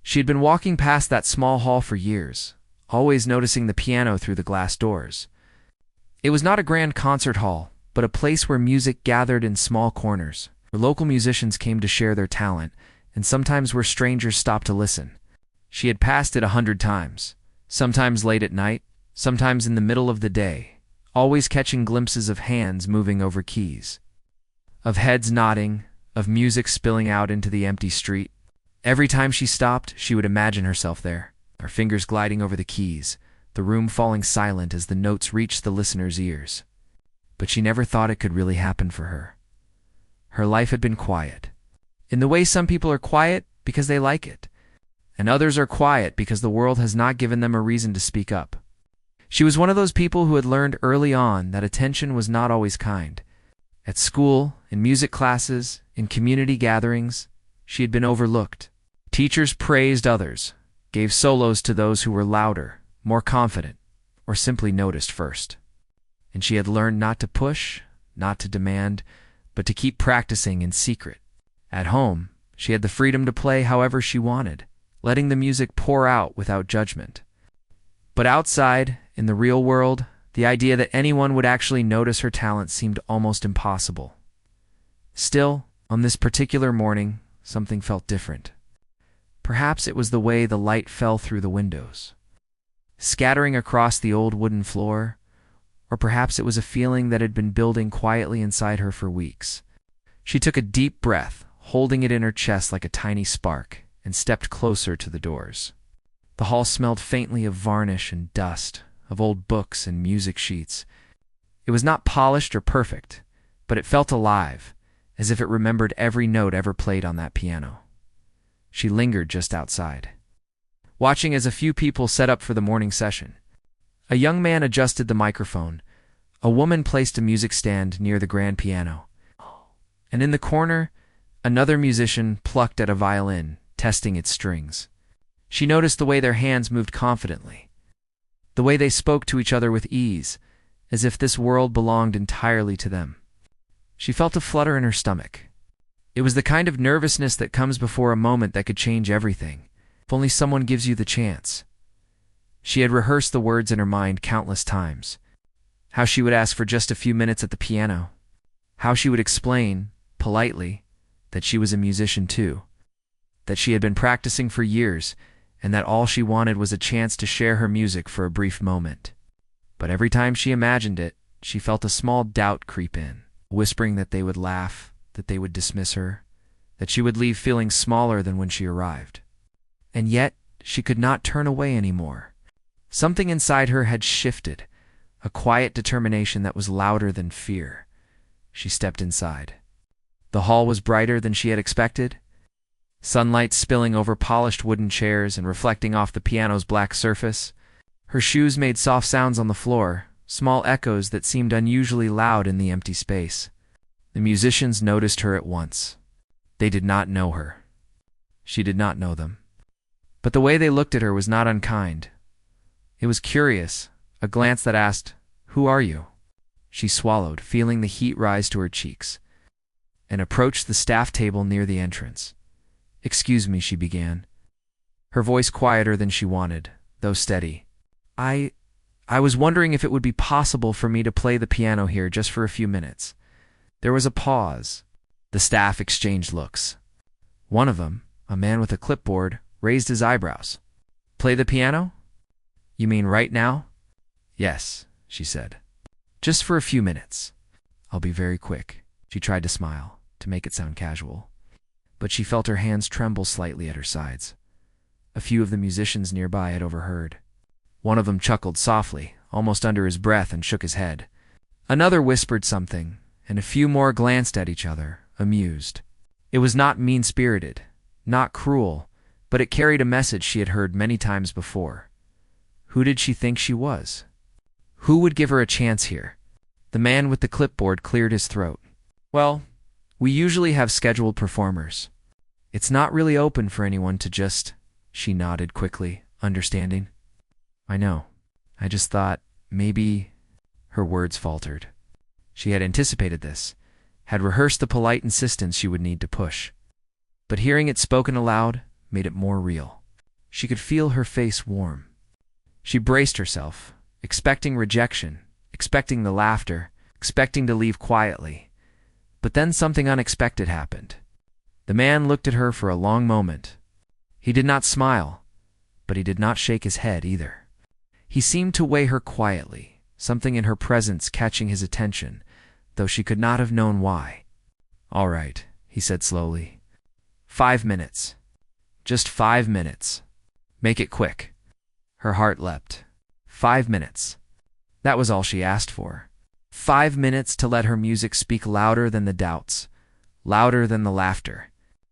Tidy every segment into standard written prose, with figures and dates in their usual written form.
She had been walking past that small hall for years, always noticing the piano through the glass doors. It was not a grand concert hall, but a place where music gathered in small corners, where local musicians came to share their talent, and sometimes where strangers stopped to listen. She had passed it 100 times, sometimes late at night, sometimes in the middle of the day, always catching glimpses of hands moving over keys, of heads nodding, of music spilling out into the empty street. Every time she stopped, she would imagine herself there, her fingers gliding over the keys, the room falling silent as the notes reached the listener's ears. But she never thought it could really happen for her. Her life had been quiet, in the way some people are quiet because they like it, and others are quiet because the world has not given them a reason to speak up. She was one of those people who had learned early on that attention was not always kind. At school, in music classes, in community gatherings, she had been overlooked. Teachers praised others, gave solos to those who were louder, more confident, or simply noticed first. And she had learned not to push, not to demand, but to keep practicing in secret. At home, she had the freedom to play however she wanted, letting the music pour out without judgment. But outside, in the real world, the idea that anyone would actually notice her talent seemed almost impossible. Still, on this particular morning, something felt different. Perhaps it was the way the light fell through the windows, scattering across the old wooden floor, or perhaps it was a feeling that had been building quietly inside her for weeks. She took a deep breath, holding it in her chest like a tiny spark, and stepped closer to the doors. The hall smelled faintly of varnish and dust, of old books and music sheets. It was not polished or perfect, but it felt alive, as if it remembered every note ever played on that piano. She lingered just outside, watching as a few people set up for the morning session. A young man adjusted the microphone. A woman placed a music stand near the grand piano. And in the corner, another musician plucked at a violin, testing its strings. She noticed the way their hands moved confidently, the way they spoke to each other with ease, as if this world belonged entirely to them. She felt a flutter in her stomach. It was the kind of nervousness that comes before a moment that could change everything, if only someone gives you the chance. She had rehearsed the words in her mind countless times. How she would ask for just a few minutes at the piano. How she would explain, politely, that she was a musician too, that she had been practicing for years, and that all she wanted was a chance to share her music for a brief moment. But every time she imagined it, she felt a small doubt creep in, whispering that they would laugh, that they would dismiss her, that she would leave feeling smaller than when she arrived. And yet, she could not turn away anymore. Something inside her had shifted, a quiet determination that was louder than fear. She stepped inside. The hall was brighter than she had expected, sunlight spilling over polished wooden chairs and reflecting off the piano's black surface. Her shoes made soft sounds on the floor, small echoes that seemed unusually loud in the empty space. The musicians noticed her at once. They did not know her. She did not know them. But the way they looked at her was not unkind. It was curious, a glance that asked, "Who are you?" She swallowed, feeling the heat rise to her cheeks, and approached the staff table near the entrance. "Excuse me," she began, her voice quieter than she wanted, though steady. I was wondering if it would be possible for me to play the piano here just for a few minutes." There was a pause. The staff exchanged looks. One of them, a man with a clipboard, raised his eyebrows. "Play the piano? You mean right now?" "Yes," she said. "Just for a few minutes. I'll be very quick." She tried to smile, to make it sound casual, but she felt her hands tremble slightly at her sides. A few of the musicians nearby had overheard. One of them chuckled softly, almost under his breath, and shook his head. Another whispered something, and a few more glanced at each other, amused. It was not mean-spirited, not cruel, but it carried a message she had heard many times before. Who did she think she was? Who would give her a chance here? The man with the clipboard cleared his throat. "Well, we usually have scheduled performers. It's not really open for anyone to just—" She nodded quickly, understanding. "I know. I just thought, maybe—" Her words faltered. She had anticipated this, had rehearsed the polite insistence she would need to push. But hearing it spoken aloud made it more real. She could feel her face warm. She braced herself, expecting rejection, expecting the laughter, expecting to leave quietly. But then something unexpected happened. The man looked at her for a long moment. He did not smile, but he did not shake his head either. He seemed to weigh her quietly, something in her presence catching his attention, though she could not have known why. "All right," he said slowly. 5 minutes. Just 5 minutes. Make it quick." Her heart leapt. 5 minutes. That was all she asked for. 5 minutes to let her music speak louder than the doubts, louder than the laughter.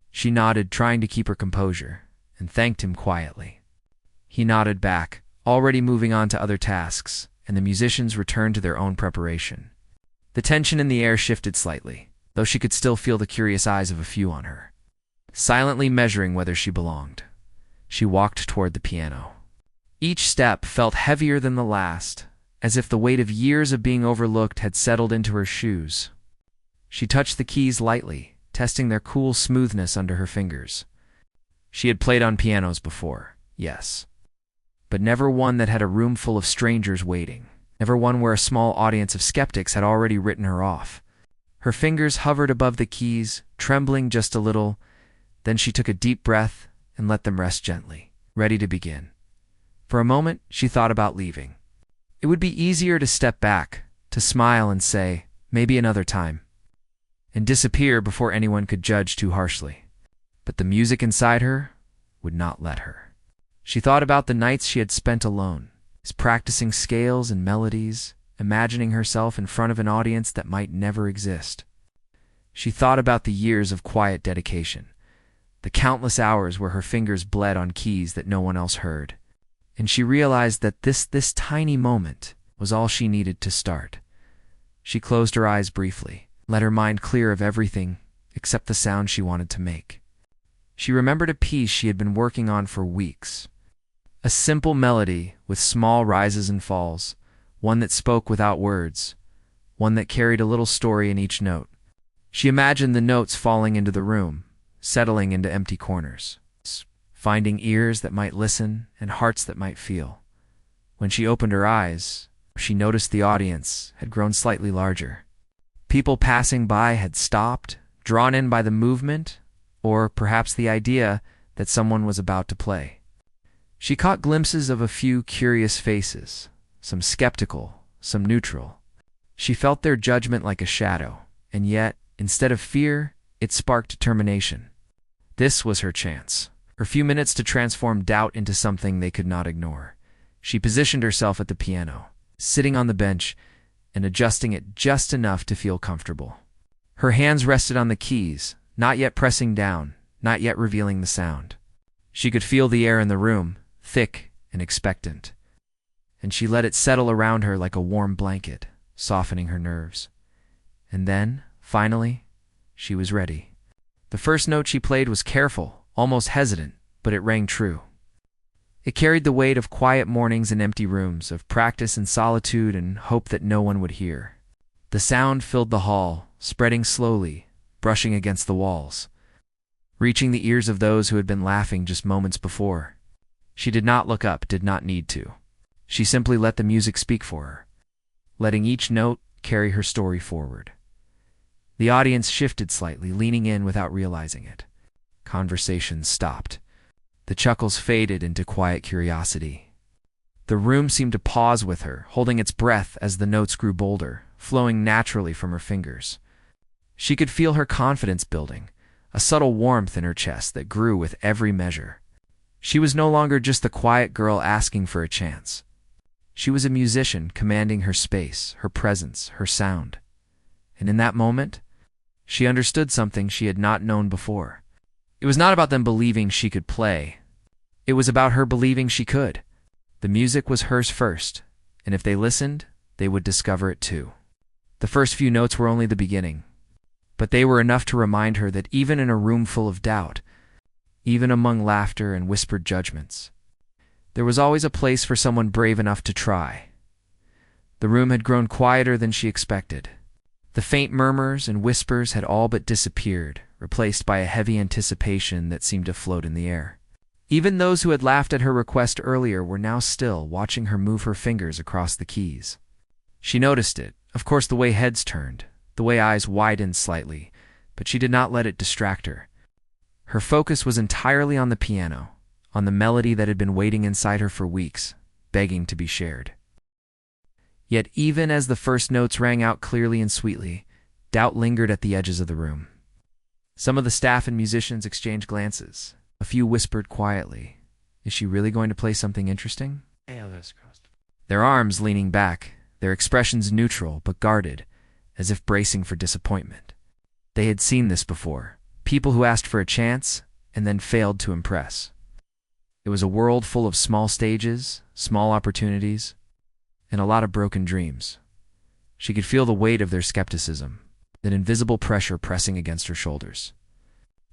She nodded, trying to keep her composure, and thanked him quietly. He nodded back, already moving on to other tasks, and the musicians returned to their own preparation. The tension in the air shifted slightly, though she could still feel the curious eyes of a few on her. Silently measuring whether she belonged, she walked toward the piano. Each step felt heavier than the last, as if the weight of years of being overlooked had settled into her shoes. She touched the keys lightly, testing their cool smoothness under her fingers. She had played on pianos before, yes, but never one that had a room full of strangers waiting, never one where a small audience of skeptics had already written her off. Her fingers hovered above the keys, trembling just a little. Then she took a deep breath and let them rest gently, ready to begin. For a moment, she thought about leaving. It would be easier to step back, to smile and say, "Maybe another time," and disappear before anyone could judge too harshly. But the music inside her would not let her. She thought about the nights she had spent alone, practicing scales and melodies, imagining herself in front of an audience that might never exist. She thought about the years of quiet dedication, the countless hours where her fingers bled on keys that no one else heard. And she realized that this tiny moment was all she needed to start. She closed her eyes briefly, let her mind clear of everything except the sound she wanted to make. She remembered a piece she had been working on for weeks. A simple melody with small rises and falls, one that spoke without words, one that carried a little story in each note. She imagined the notes falling into the room, settling into empty corners, finding ears that might listen and hearts that might feel. When she opened her eyes, she noticed the audience had grown slightly larger. People passing by had stopped, drawn in by the movement, or perhaps the idea that someone was about to play. She caught glimpses of a few curious faces, some skeptical, some neutral. She felt their judgment like a shadow, and yet, instead of fear, it sparked determination. This was her chance, her few minutes to transform doubt into something they could not ignore. She positioned herself at the piano, sitting on the bench and adjusting it just enough to feel comfortable. Her hands rested on the keys, not yet pressing down, not yet revealing the sound. She could feel the air in the room, thick and expectant, and she let it settle around her like a warm blanket, softening her nerves. And then, finally, she was ready. The first note she played was careful, almost hesitant, but it rang true. It carried the weight of quiet mornings and empty rooms, of practice and solitude and hope that no one would hear. The sound filled the hall, spreading slowly, brushing against the walls, reaching the ears of those who had been laughing just moments before. She did not look up, did not need to. She simply let the music speak for her, letting each note carry her story forward. The audience shifted slightly, leaning in without realizing it. Conversations stopped. The chuckles faded into quiet curiosity. The room seemed to pause with her, holding its breath as the notes grew bolder, flowing naturally from her fingers. She could feel her confidence building, a subtle warmth in her chest that grew with every measure. She was no longer just the quiet girl asking for a chance. She was a musician commanding her space, her presence, her sound. And in that moment, she understood something she had not known before. It was not about them believing she could play. It was about her believing she could. The music was hers first, and if they listened, they would discover it too. The first few notes were only the beginning, but they were enough to remind her that even in a room full of doubt, even among laughter and whispered judgments, there was always a place for someone brave enough to try. The room had grown quieter than she expected. The faint murmurs and whispers had all but disappeared, replaced by a heavy anticipation that seemed to float in the air. Even those who had laughed at her request earlier were now still, watching her move her fingers across the keys. She noticed it, of course, the way heads turned, the way eyes widened slightly, but she did not let it distract her. Her focus was entirely on the piano, on the melody that had been waiting inside her for weeks, begging to be shared. Yet even as the first notes rang out clearly and sweetly, doubt lingered at the edges of the room. Some of the staff and musicians exchanged glances. A few whispered quietly, "Is she really going to play something interesting?" Their arms leaning back, their expressions neutral but guarded, as if bracing for disappointment. They had seen this before, people who asked for a chance and then failed to impress. It was a world full of small stages, small opportunities, and a lot of broken dreams. She could feel the weight of their skepticism, that invisible pressure pressing against her shoulders.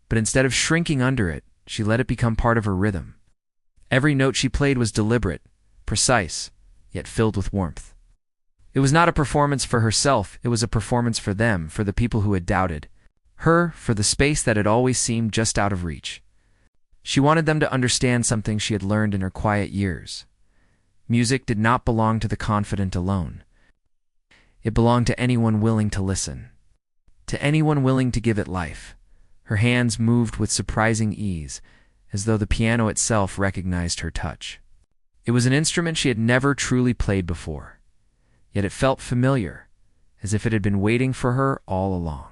But instead of shrinking under it, she let it become part of her rhythm. Every note she played was deliberate, precise, yet filled with warmth. It was not a performance for herself, it was a performance for them, for the people who had doubted. Her, for the space that had always seemed just out of reach. She wanted them to understand something she had learned in her quiet years. Music did not belong to the confident alone. It belonged to anyone willing to listen, to anyone willing to give it life. Her hands moved with surprising ease, as though the piano itself recognized her touch. It was an instrument she had never truly played before, yet it felt familiar, as if it had been waiting for her all along.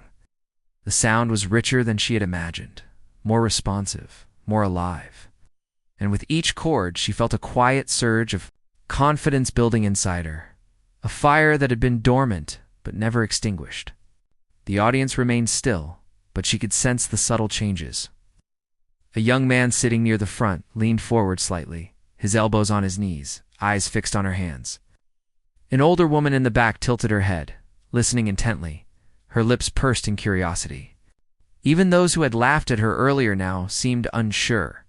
The sound was richer than she had imagined, more responsive, more alive. And with each chord, she felt a quiet surge of confidence building inside her, a fire that had been dormant but never extinguished. The audience remained still, but she could sense the subtle changes. A young man sitting near the front leaned forward slightly, his elbows on his knees, eyes fixed on her hands. An older woman in the back tilted her head, listening intently, her lips pursed in curiosity. Even those who had laughed at her earlier now seemed unsure,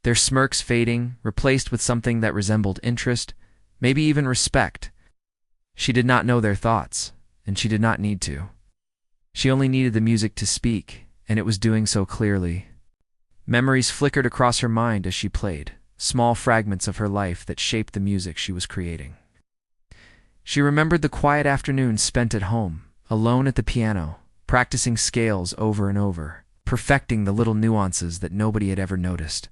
their smirks fading, replaced with something that resembled interest, maybe even respect. She did not know their thoughts, and she did not need to. She only needed the music to speak, and it was doing so clearly. Memories flickered across her mind as she played, small fragments of her life that shaped the music she was creating. She remembered the quiet afternoons spent at home, alone at the piano, practicing scales over and over, perfecting the little nuances that nobody had ever noticed.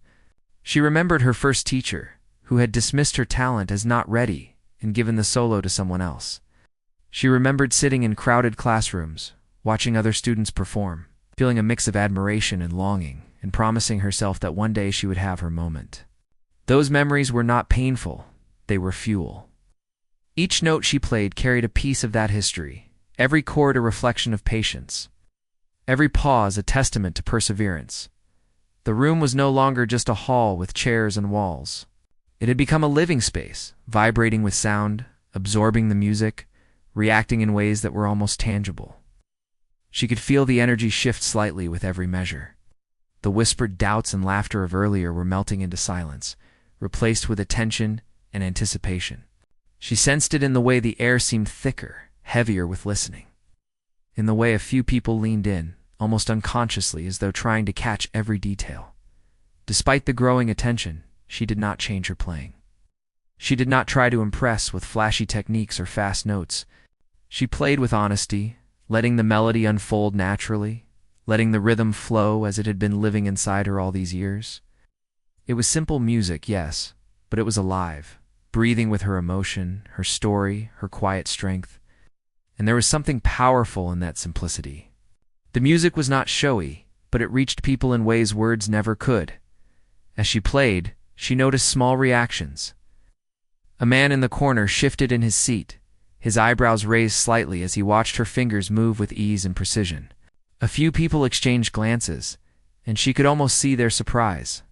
She remembered her first teacher, who had dismissed her talent as not ready and given the solo to someone else. She remembered sitting in crowded classrooms, watching other students perform, feeling a mix of admiration and longing, and promising herself that one day she would have her moment. Those memories were not painful, they were fuel. Each note she played carried a piece of that history, every chord a reflection of patience, every pause a testament to perseverance. The room was no longer just a hall with chairs and walls. It had become a living space, vibrating with sound, absorbing the music, reacting in ways that were almost tangible. She could feel the energy shift slightly with every measure. The whispered doubts and laughter of earlier were melting into silence, replaced with attention and anticipation. She sensed it in the way the air seemed thicker, heavier with listening. In the way a few people leaned in, almost unconsciously, as though trying to catch every detail. Despite the growing attention, she did not change her playing. She did not try to impress with flashy techniques or fast notes. She played with honesty, letting the melody unfold naturally, letting the rhythm flow as it had been living inside her all these years. It was simple music, yes, but it was alive, breathing with her emotion, her story, her quiet strength. And there was something powerful in that simplicity. The music was not showy, but it reached people in ways words never could. As she played, she noticed small reactions. A man in the corner shifted in his seat, his eyebrows raised slightly as he watched her fingers move with ease and precision. A few people exchanged glances, and she could almost see their surprise.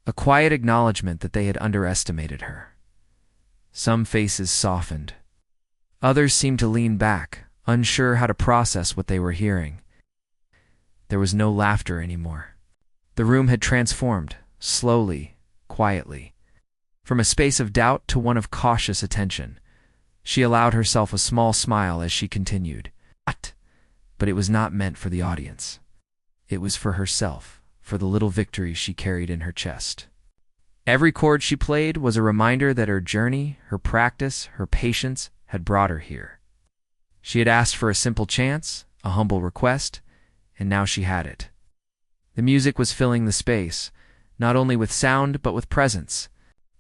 A quiet acknowledgement that they had underestimated her. Some faces softened. Others seemed to lean back, unsure how to process what they were hearing. There was no laughter anymore. The room had transformed, slowly, quietly. From a space of doubt to one of cautious attention. She allowed herself a small smile as she continued. But it was not meant for the audience. It was for herself, for the little victories she carried in her chest. Every chord she played was a reminder that her journey, her practice, her patience had brought her here. She had asked for a simple chance, a humble request, and now she had it. The music was filling the space, not only with sound but with presence,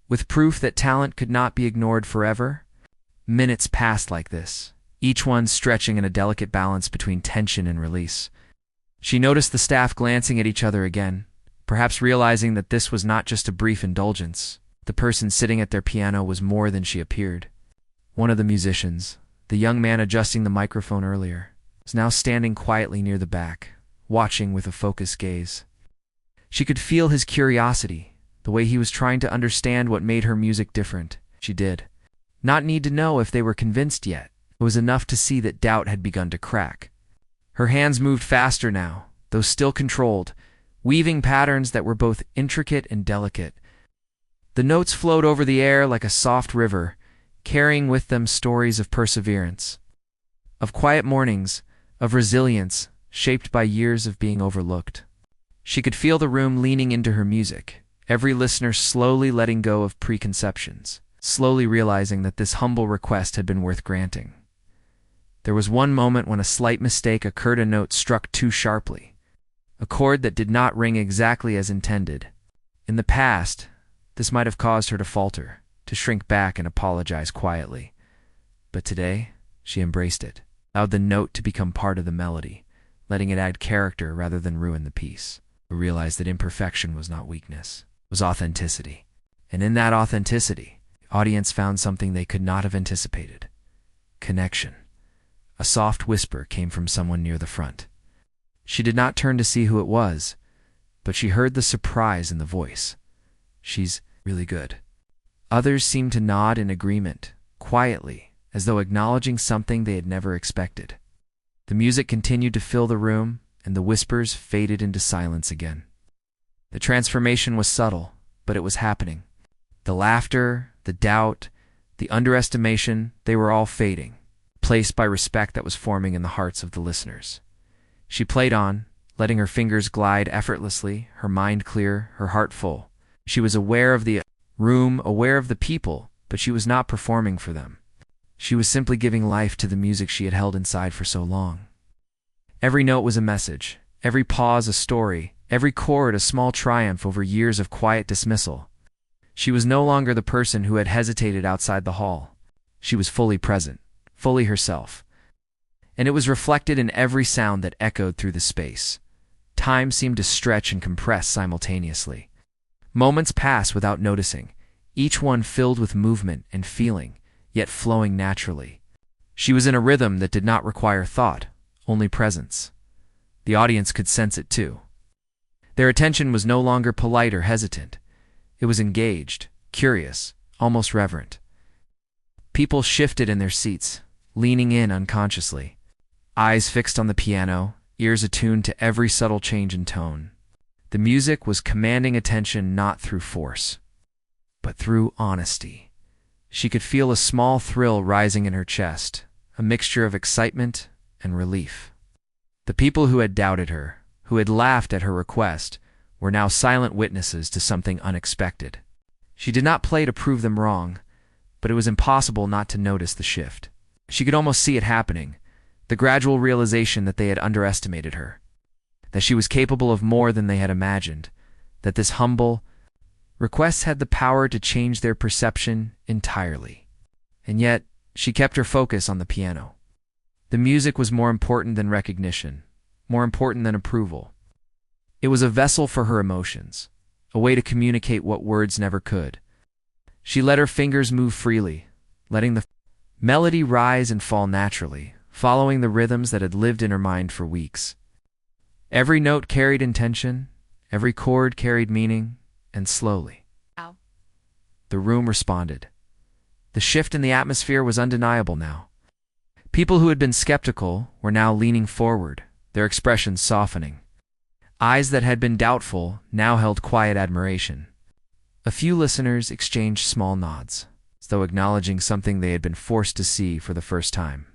with proof that talent could not be ignored forever. Minutes passed like this, each one stretching in a delicate balance between tension and release. She noticed the staff glancing at each other again, perhaps realizing that this was not just a brief indulgence. The person sitting at their piano was more than she appeared. One of the musicians, the young man adjusting the microphone earlier, was now standing quietly near the back, watching with a focused gaze. She could feel his curiosity, the way he was trying to understand what made her music different. She did not need to know if they were convinced yet. It was enough to see that doubt had begun to crack. Her hands moved faster now, though still controlled, weaving patterns that were both intricate and delicate. The notes flowed over the air like a soft river, carrying with them stories of perseverance, of quiet mornings, of resilience, shaped by years of being overlooked. She could feel the room leaning into her music, every listener slowly letting go of preconceptions, slowly realizing that this humble request had been worth granting. There was one moment when a slight mistake occurred. A note struck too sharply, a chord that did not ring exactly as intended. In the past, this might have caused her to falter, to shrink back and apologize quietly. But today, she embraced it, allowed the note to become part of the melody, letting it add character rather than ruin the piece. She realized that imperfection was not weakness, it was authenticity. And in that authenticity, the audience found something they could not have anticipated: connection. A soft whisper came from someone near the front. She did not turn to see who it was, but she heard the surprise in the voice. "She's really good." Others seemed to nod in agreement, quietly, as though acknowledging something they had never expected. The music continued to fill the room, and the whispers faded into silence again. The transformation was subtle, but it was happening. The laughter, the doubt, the underestimation, they were all fading, replaced by respect that was forming in the hearts of the listeners. She played on, letting her fingers glide effortlessly, her mind clear, her heart full. She was aware of the room, aware of the people, but she was not performing for them. She was simply giving life to the music she had held inside for so long. Every note was a message, every pause a story, every chord a small triumph over years of quiet dismissal. She was no longer the person who had hesitated outside the hall. She was fully present, fully herself. And it was reflected in every sound that echoed through the space. Time seemed to stretch and compress simultaneously. Moments passed without noticing, each one filled with movement and feeling, yet flowing naturally. She was in a rhythm that did not require thought, only presence. The audience could sense it too. Their attention was no longer polite or hesitant. It was engaged, curious, almost reverent. People shifted in their seats, leaning in unconsciously, eyes fixed on the piano, ears attuned to every subtle change in tone. The music was commanding attention not through force, but through honesty. She could feel a small thrill rising in her chest, a mixture of excitement and relief. The people who had doubted her, who had laughed at her request, were now silent witnesses to something unexpected. She did not play to prove them wrong, but it was impossible not to notice the shift. She could almost see it happening, the gradual realization that they had underestimated her, that she was capable of more than they had imagined, that this humble request had the power to change their perception entirely. And yet, she kept her focus on the piano. The music was more important than recognition, more important than approval. It was a vessel for her emotions, a way to communicate what words never could. She let her fingers move freely, letting the melody rise and fall naturally, following the rhythms that had lived in her mind for weeks. Every note carried intention, every chord carried meaning, and slowly, Ow. The room responded. The shift in the atmosphere was undeniable now. People who had been skeptical were now leaning forward, their expressions softening. Eyes that had been doubtful now held quiet admiration. A few listeners exchanged small nods, as though acknowledging something they had been forced to see for the first time.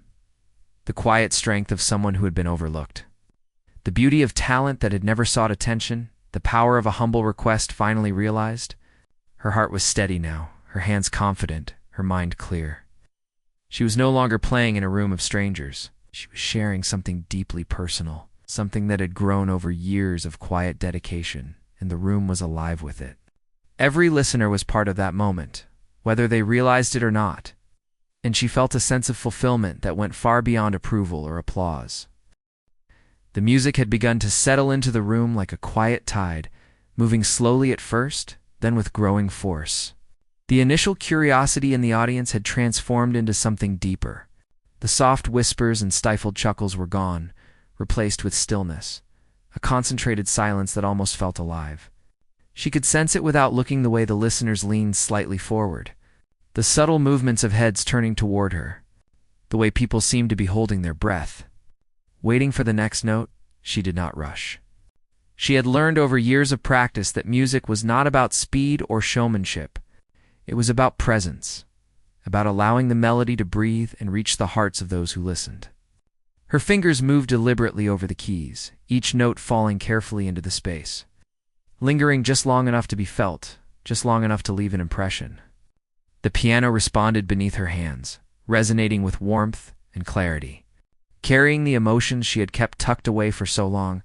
The quiet strength of someone who had been overlooked. The beauty of talent that had never sought attention, the power of a humble request finally realized. Her heart was steady now, her hands confident, her mind clear. She was no longer playing in a room of strangers. She was sharing something deeply personal, something that had grown over years of quiet dedication, and the room was alive with it. Every listener was part of that moment, whether they realized it or not, and she felt a sense of fulfillment that went far beyond approval or applause. The music had begun to settle into the room like a quiet tide, moving slowly at first, then with growing force. The initial curiosity in the audience had transformed into something deeper. The soft whispers and stifled chuckles were gone, replaced with stillness, a concentrated silence that almost felt alive. She could sense it without looking the way the listeners leaned slightly forward, the subtle movements of heads turning toward her, the way people seemed to be holding their breath. Waiting for the next note, she did not rush. She had learned over years of practice that music was not about speed or showmanship. It was about presence, about allowing the melody to breathe and reach the hearts of those who listened. Her fingers moved deliberately over the keys, each note falling carefully into the space, lingering just long enough to be felt, just long enough to leave an impression. The piano responded beneath her hands, resonating with warmth and clarity, carrying the emotions she had kept tucked away for so long.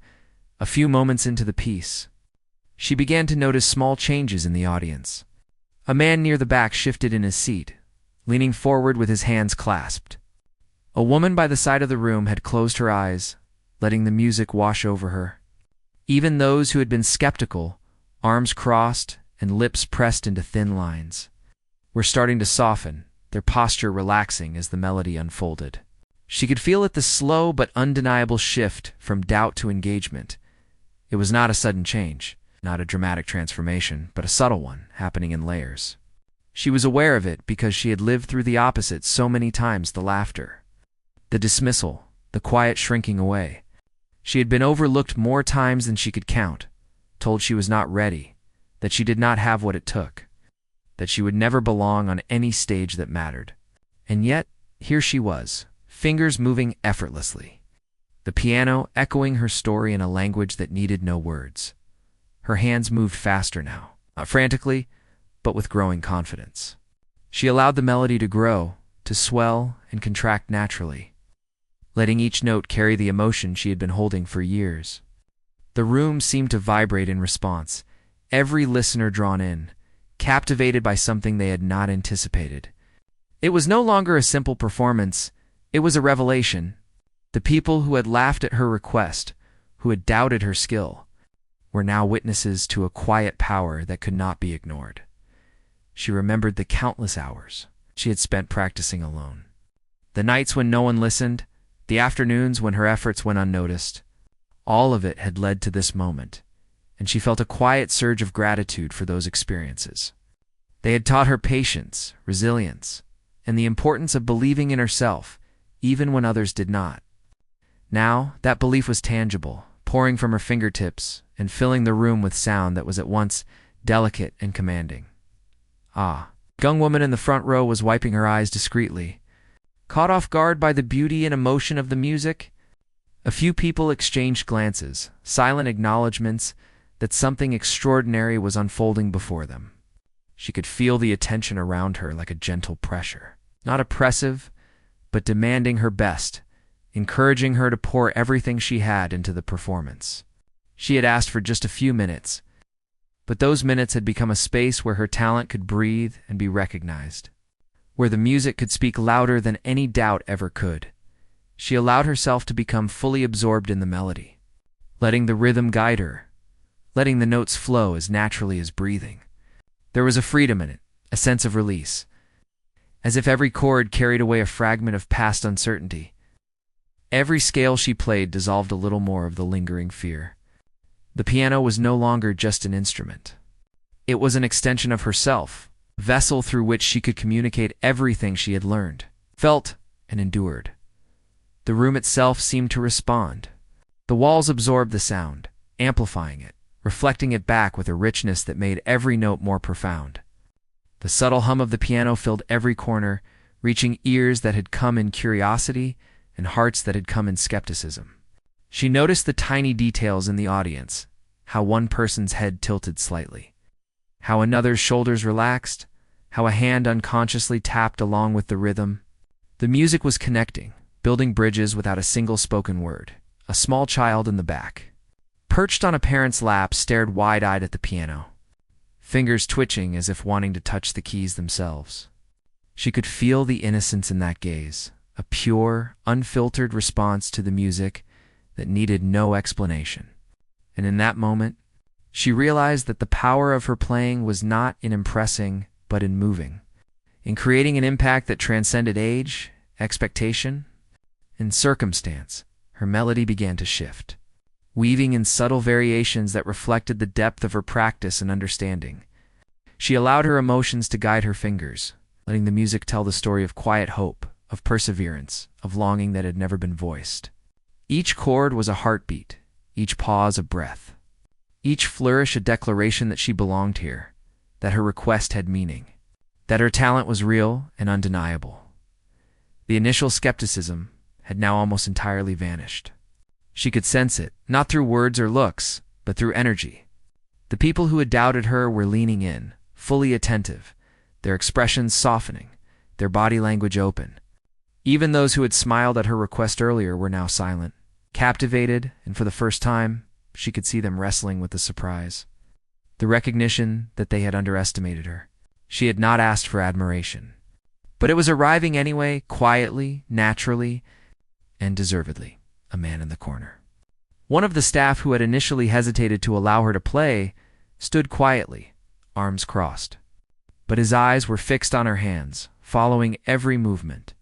A few moments into the piece, she began to notice small changes in the audience. A man near the back shifted in his seat, leaning forward with his hands clasped. A woman by the side of the room had closed her eyes, letting the music wash over her. Even those who had been skeptical, arms crossed and lips pressed into thin lines, were starting to soften, their posture relaxing as the melody unfolded. She could feel it, the slow but undeniable shift from doubt to engagement. It was not a sudden change, not a dramatic transformation, but a subtle one, happening in layers. She was aware of it because she had lived through the opposite so many times: the laughter, the dismissal, the quiet shrinking away. She had been overlooked more times than she could count, told she was not ready, that she did not have what it took, that she would never belong on any stage that mattered. And yet, here she was, fingers moving effortlessly, the piano echoing her story in a language that needed no words. Her hands moved faster now, not frantically, but with growing confidence. She allowed the melody to grow, to swell and contract naturally, letting each note carry the emotion she had been holding for years. The room seemed to vibrate in response, every listener drawn in, captivated by something they had not anticipated. It was no longer a simple performance, it was a revelation. The people who had laughed at her request, who had doubted her skill, were now witnesses to a quiet power that could not be ignored. She remembered the countless hours she had spent practicing alone, the nights when no one listened, the afternoons when her efforts went unnoticed. All of it had led to this moment, and she felt a quiet surge of gratitude for those experiences. They had taught her patience, resilience, and the importance of believing in herself, even when others did not. Now, that belief was tangible, pouring from her fingertips and filling the room with sound that was at once delicate and commanding. Ah, the young woman in the front row was wiping her eyes discreetly, caught off guard by the beauty and emotion of the music. A few people exchanged glances, silent acknowledgments that something extraordinary was unfolding before them. She could feel the attention around her like a gentle pressure, not oppressive, but demanding her best, encouraging her to pour everything she had into the performance. She had asked for just a few minutes, but those minutes had become a space where her talent could breathe and be recognized, where the music could speak louder than any doubt ever could. She allowed herself to become fully absorbed in the melody, letting the rhythm guide her, letting the notes flow as naturally as breathing. There was a freedom in it, a sense of release, as if every chord carried away a fragment of past uncertainty. Every scale she played dissolved a little more of the lingering fear. The piano was no longer just an instrument. It was an extension of herself, a vessel through which she could communicate everything she had learned, felt, and endured. The room itself seemed to respond. The walls absorbed the sound, amplifying it, reflecting it back with a richness that made every note more profound. The subtle hum of the piano filled every corner, reaching ears that had come in curiosity and hearts that had come in skepticism. She noticed the tiny details in the audience, how one person's head tilted slightly, how another's shoulders relaxed, how a hand unconsciously tapped along with the rhythm. The music was connecting, building bridges without a single spoken word. A small child in the back, perched on a parent's lap, stared wide-eyed at the piano, fingers twitching as if wanting to touch the keys themselves. She could feel the innocence in that gaze, a pure, unfiltered response to the music that needed no explanation. And in that moment, she realized that the power of her playing was not in impressing, but in moving, in creating an impact that transcended age, expectation, and circumstance. Her melody began to shift, weaving in subtle variations that reflected the depth of her practice and understanding. She allowed her emotions to guide her fingers, letting the music tell the story of quiet hope, of perseverance, of longing that had never been voiced. Each chord was a heartbeat, each pause a breath, each flourish a declaration that she belonged here, that her request had meaning, that her talent was real and undeniable. The initial skepticism had now almost entirely vanished. She could sense it, not through words or looks, but through energy. The people who had doubted her were leaning in, fully attentive, their expressions softening, their body language open. Even those who had smiled at her request earlier were now silent, captivated, and for the first time, she could see them wrestling with the surprise, the recognition that they had underestimated her. She had not asked for admiration, but it was arriving anyway, quietly, naturally, and deservedly. A man in the corner, one of the staff who had initially hesitated to allow her to play, stood quietly, arms crossed. But his eyes were fixed on her hands, following every movement.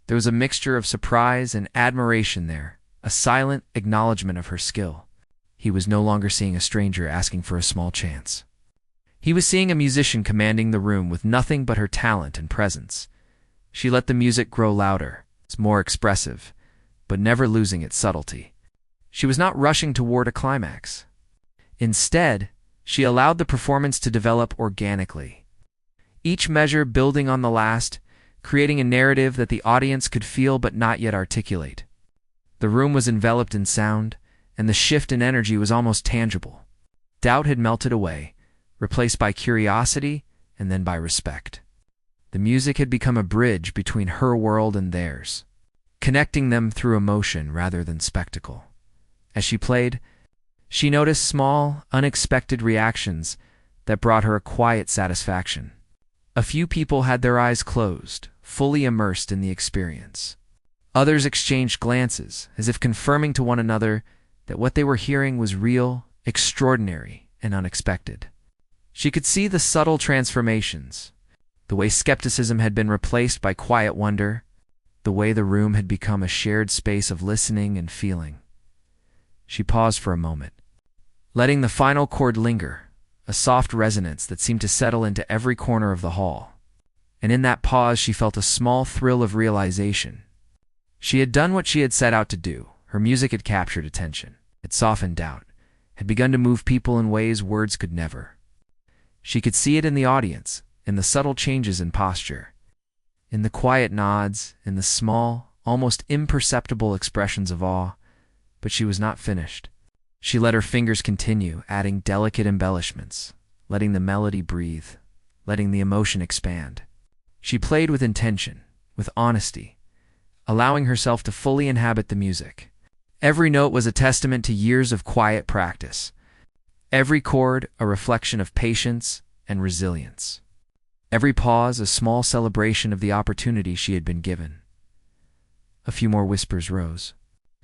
There was a mixture of surprise and admiration there, a silent acknowledgement of her skill. He was no longer seeing a stranger asking for a small chance. He was seeing a musician commanding the room with nothing but her talent and presence. She let the music grow louder, more expressive, but never losing its subtlety. She was not rushing toward a climax. Instead, she allowed the performance to develop organically, each measure building on the last, creating a narrative that the audience could feel but not yet articulate. The room was enveloped in sound, and the shift in energy was almost tangible. Doubt had melted away, replaced by curiosity and then by respect. The music had become a bridge between her world and theirs, connecting them through emotion rather than spectacle. As she played, she noticed small, unexpected reactions that brought her a quiet satisfaction. A few people had their eyes closed, fully immersed in the experience. Others exchanged glances, as if confirming to one another that what they were hearing was real, extraordinary, and unexpected. She could see the subtle transformations, the way skepticism had been replaced by quiet wonder, the way the room had become a shared space of listening and feeling. She paused for a moment, letting the final chord linger, a soft resonance that seemed to settle into every corner of the hall. And in that pause she felt a small thrill of realization. She had done what she had set out to do. Her music had captured attention, had softened doubt, had begun to move people in ways words could never. She could see it in the audience, in the subtle changes in posture, in the quiet nods, in the small, almost imperceptible expressions of awe. But she was not finished. She let her fingers continue, adding delicate embellishments, letting the melody breathe, letting the emotion expand. She played with intention, with honesty, allowing herself to fully inhabit the music. Every note was a testament to years of quiet practice, every chord a reflection of patience and resilience, every pause a small celebration of the opportunity she had been given. A few more whispers rose,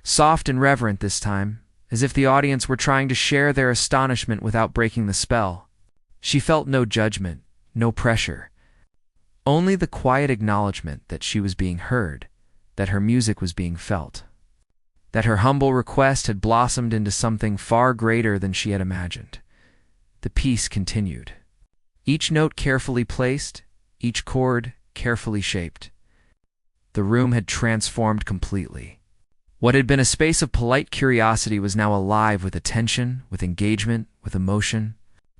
soft and reverent this time, as if the audience were trying to share their astonishment without breaking the spell. She felt no judgment, no pressure, only the quiet acknowledgement that she was being heard, that her music was being felt, that her humble request had blossomed into something far greater than she had imagined. The piece continued, each note carefully placed, each chord carefully shaped. The room had transformed completely. What had been a space of polite curiosity was now alive with attention, with engagement, with emotion.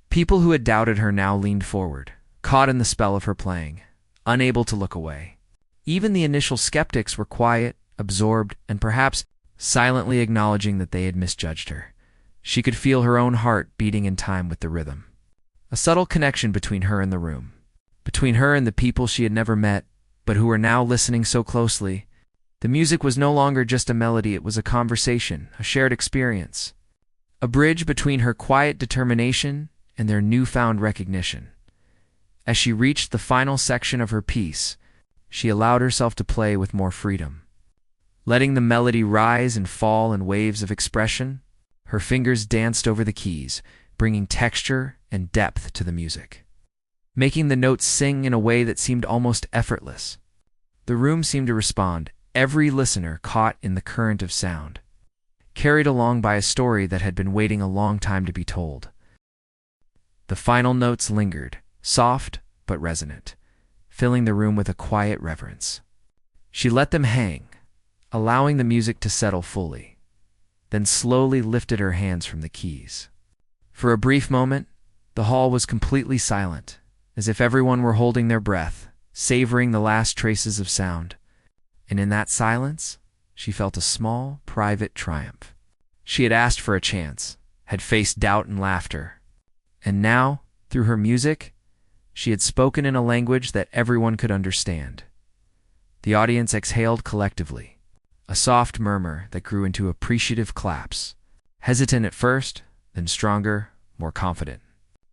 People who had doubted her now leaned forward, caught in the spell of her playing, unable to look away. Even the initial skeptics were quiet, absorbed, and perhaps silently acknowledging that they had misjudged her. She could feel her own heart beating in time with the rhythm. A subtle connection between her and the room. Between her and the people she had never met, but who were now listening so closely. The music was no longer just a melody, it was a conversation, a shared experience. A bridge between her quiet determination and their newfound recognition. As she reached the final section of her piece, she allowed herself to play with more freedom. Letting the melody rise and fall in waves of expression, her fingers danced over the keys, bringing texture and depth to the music. Making the notes sing in a way that seemed almost effortless. The room seemed to respond, every listener caught in the current of sound, carried along by a story that had been waiting a long time to be told. The final notes lingered, soft but resonant, filling the room with a quiet reverence. She let them hang, allowing the music to settle fully, then slowly lifted her hands from the keys. For a brief moment, the hall was completely silent, as if everyone were holding their breath, savoring the last traces of sound. And in that silence, she felt a small, private triumph. She had asked for a chance, had faced doubt and laughter, and now, through her music, she had spoken in a language that everyone could understand. The audience exhaled collectively, a soft murmur that grew into appreciative claps, hesitant at first, then stronger, more confident.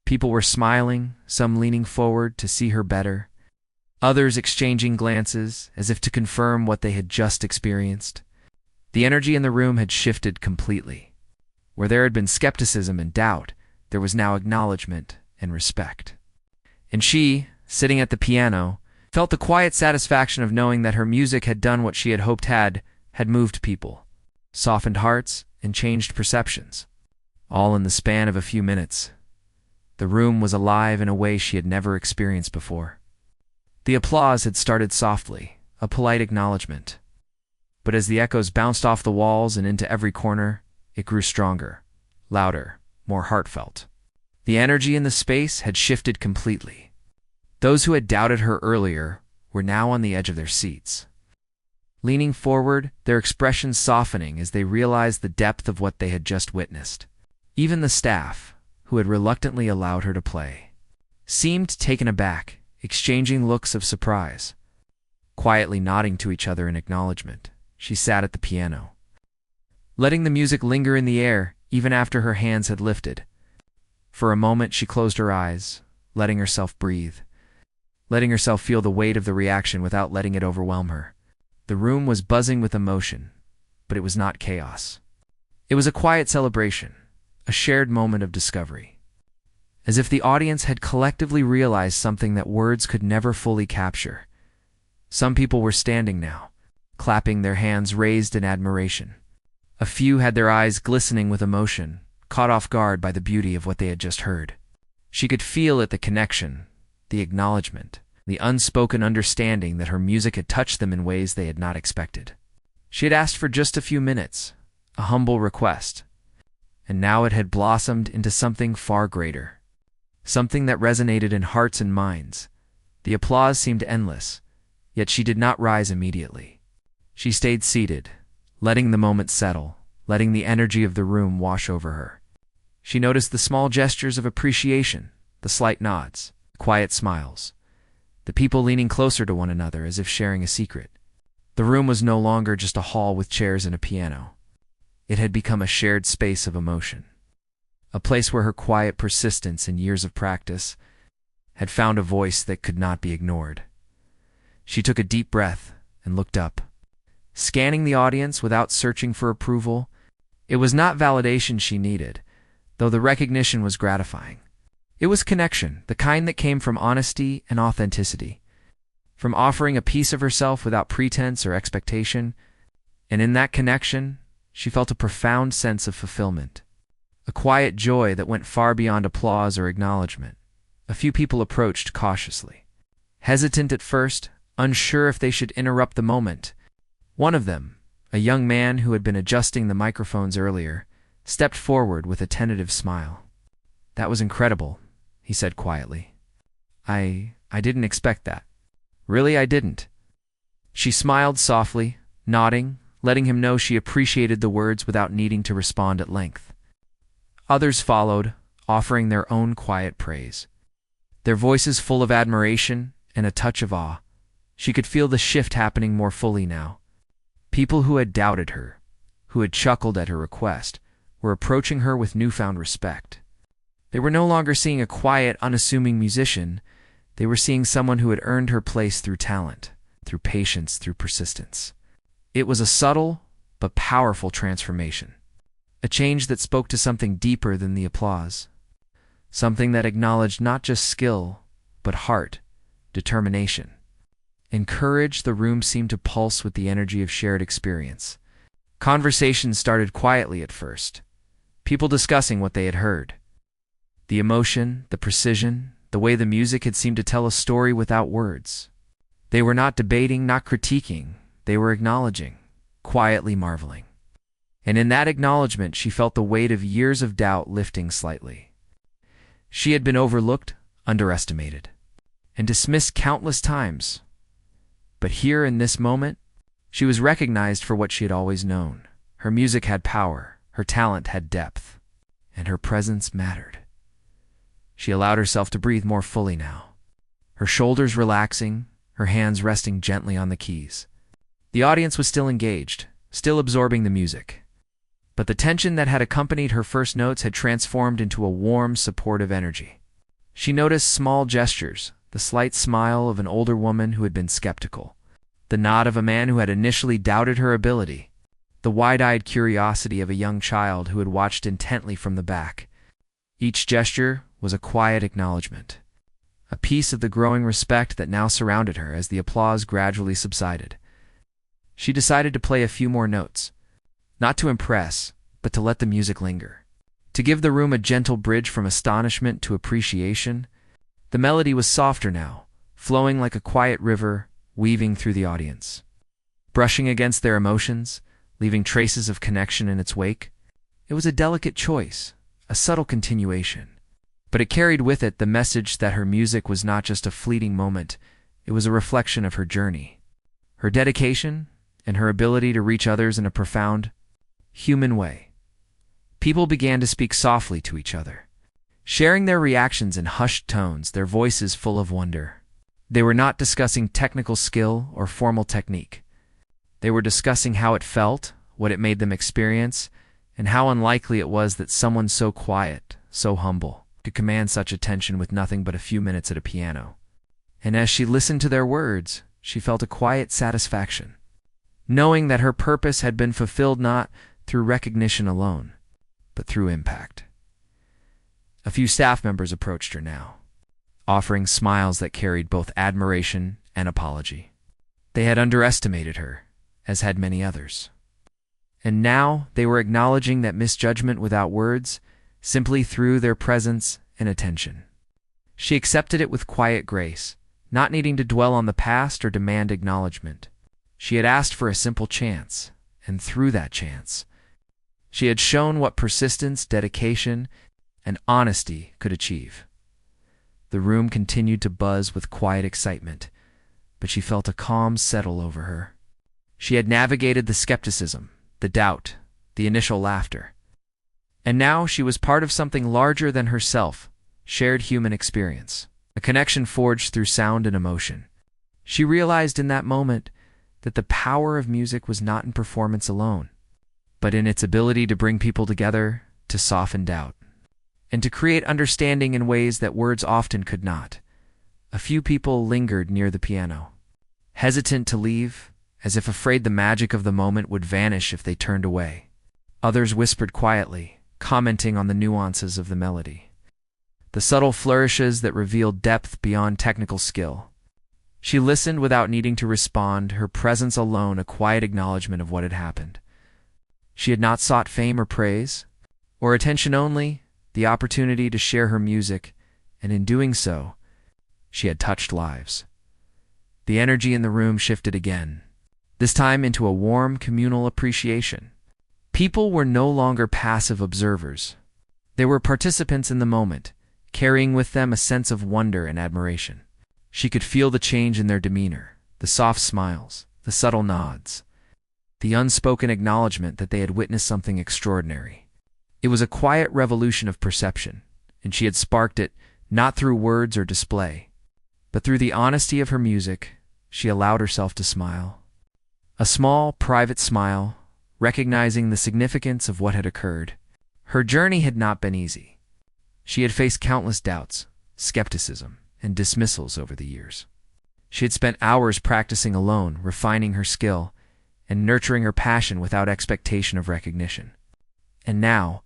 People were smiling, some leaning forward to see her better, others exchanging glances as if to confirm what they had just experienced. The energy in the room had shifted completely. Where there had been skepticism and doubt, there was now acknowledgement and respect. And she, sitting at the piano, felt the quiet satisfaction of knowing that her music had done what she had hoped had moved people, softened hearts, and changed perceptions. All in the span of a few minutes. The room was alive in a way she had never experienced before. The applause had started softly, a polite acknowledgement. But as the echoes bounced off the walls and into every corner, it grew stronger, louder, more heartfelt. The energy in the space had shifted completely. Those who had doubted her earlier were now on the edge of their seats. Leaning forward, their expressions softening as they realized the depth of what they had just witnessed. Even the staff, who had reluctantly allowed her to play, seemed taken aback, exchanging looks of surprise. Quietly nodding to each other in acknowledgement, she sat at the piano, letting the music linger in the air even after her hands had lifted. For a moment she closed her eyes, letting herself breathe, letting herself feel the weight of the reaction without letting it overwhelm her. The room was buzzing with emotion, but it was not chaos. It was a quiet celebration, a shared moment of discovery. As if the audience had collectively realized something that words could never fully capture. Some people were standing now, clapping, their hands raised in admiration. A few had their eyes glistening with emotion, caught off guard by the beauty of what they had just heard. She could feel it, the connection, the acknowledgement, the unspoken understanding that her music had touched them in ways they had not expected. She had asked for just a few minutes, a humble request, and now it had blossomed into something far greater. Something that resonated in hearts and minds. The applause seemed endless, yet she did not rise immediately. She stayed seated, letting the moment settle, letting the energy of the room wash over her. She noticed the small gestures of appreciation, the slight nods, quiet smiles, the people leaning closer to one another as if sharing a secret. The room was no longer just a hall with chairs and a piano. It had become a shared space of emotion. A place where her quiet persistence and years of practice had found a voice that could not be ignored. She took a deep breath and looked up, scanning the audience without searching for approval. It was not validation she needed, though the recognition was gratifying. It was connection, the kind that came from honesty and authenticity, from offering a piece of herself without pretense or expectation, and in that connection, she felt a profound sense of fulfillment. A quiet joy that went far beyond applause or acknowledgement. A few people approached cautiously, hesitant at first, unsure if they should interrupt the moment. One of them, a young man who had been adjusting the microphones earlier, stepped forward with a tentative smile. "That was incredible," he said quietly. I didn't expect that. Really, I didn't." She smiled softly, nodding, letting him know she appreciated the words without needing to respond at length. Others followed, offering their own quiet praise. Their voices full of admiration and a touch of awe. She could feel the shift happening more fully now. People who had doubted her, who had chuckled at her request, were approaching her with newfound respect. They were no longer seeing a quiet, unassuming musician. They were seeing someone who had earned her place through talent, through patience, through persistence. It was a subtle but powerful transformation. A change that spoke to something deeper than the applause. Something that acknowledged not just skill, but heart, determination. In courage, the room seemed to pulse with the energy of shared experience. Conversations started quietly at first, people discussing what they had heard. The emotion, the precision, the way the music had seemed to tell a story without words. They were not debating, not critiquing, they were acknowledging, quietly marveling. And in that acknowledgement, she felt the weight of years of doubt lifting slightly. She had been overlooked, underestimated, and dismissed countless times. But here in this moment, she was recognized for what she had always known. Her music had power, her talent had depth, and her presence mattered. She allowed herself to breathe more fully now, her shoulders relaxing, her hands resting gently on the keys. The audience was still engaged, still absorbing the music. But the tension that had accompanied her first notes had transformed into a warm, supportive energy. She noticed small gestures, the slight smile of an older woman who had been skeptical, the nod of a man who had initially doubted her ability, the wide-eyed curiosity of a young child who had watched intently from the back. Each gesture was a quiet acknowledgement, a piece of the growing respect that now surrounded her as the applause gradually subsided. She decided to play a few more notes, not to impress, but to let the music linger, to give the room a gentle bridge from astonishment to appreciation. The melody was softer now, flowing like a quiet river, weaving through the audience, brushing against their emotions, leaving traces of connection in its wake. It was a delicate choice, a subtle continuation, but it carried with it the message that her music was not just a fleeting moment, it was a reflection of her journey, her dedication, and her ability to reach others in a profound, human way. People began to speak softly to each other, sharing their reactions in hushed tones, their voices full of wonder. They were not discussing technical skill or formal technique. They were discussing how it felt, what it made them experience, and how unlikely it was that someone so quiet, so humble, could command such attention with nothing but a few minutes at a piano. And as she listened to their words, she felt a quiet satisfaction, knowing that her purpose had been fulfilled not through recognition alone, but through impact. A few staff members approached her now, offering smiles that carried both admiration and apology. They had underestimated her, as had many others. And now they were acknowledging that misjudgment without words, simply through their presence and attention. She accepted it with quiet grace, not needing to dwell on the past or demand acknowledgement. She had asked for a simple chance, and through that chance, she had shown what persistence, dedication, and honesty could achieve. The room continued to buzz with quiet excitement, but she felt a calm settle over her. She had navigated the skepticism, the doubt, the initial laughter. And now she was part of something larger than herself, shared human experience, a connection forged through sound and emotion. She realized in that moment that the power of music was not in performance alone, but in its ability to bring people together, to soften doubt, and to create understanding in ways that words often could not. A few people lingered near the piano, hesitant to leave, as if afraid the magic of the moment would vanish if they turned away. Others whispered quietly, commenting on the nuances of the melody, the subtle flourishes that revealed depth beyond technical skill. She listened without needing to respond, her presence alone a quiet acknowledgement of what had happened. She had not sought fame or praise, or attention only, the opportunity to share her music, and in doing so, she had touched lives. The energy in the room shifted again, this time into a warm communal appreciation. People were no longer passive observers. They were participants in the moment, carrying with them a sense of wonder and admiration. She could feel the change in their demeanor, the soft smiles, the subtle nods, the unspoken acknowledgement that they had witnessed something extraordinary. It was a quiet revolution of perception, and she had sparked it not through words or display, but through the honesty of her music. She allowed herself to smile. A small, private smile, recognizing the significance of what had occurred. Her journey had not been easy. She had faced countless doubts, skepticism, and dismissals over the years. She had spent hours practicing alone, refining her skill, and nurturing her passion without expectation of recognition. And now,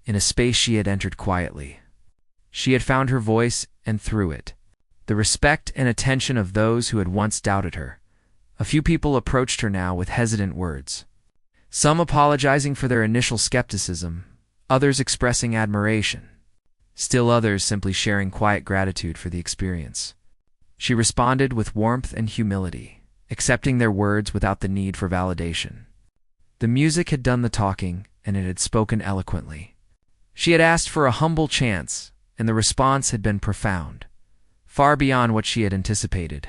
in a space she had entered quietly, she had found her voice, and through it, the respect and attention of those who had once doubted her. A few people approached her now with hesitant words, some apologizing for their initial skepticism, others expressing admiration, still others simply sharing quiet gratitude for the experience. She responded with warmth and humility, accepting their words without the need for validation. The music had done the talking, and it had spoken eloquently. She had asked for a humble chance, and the response had been profound, far beyond what she had anticipated.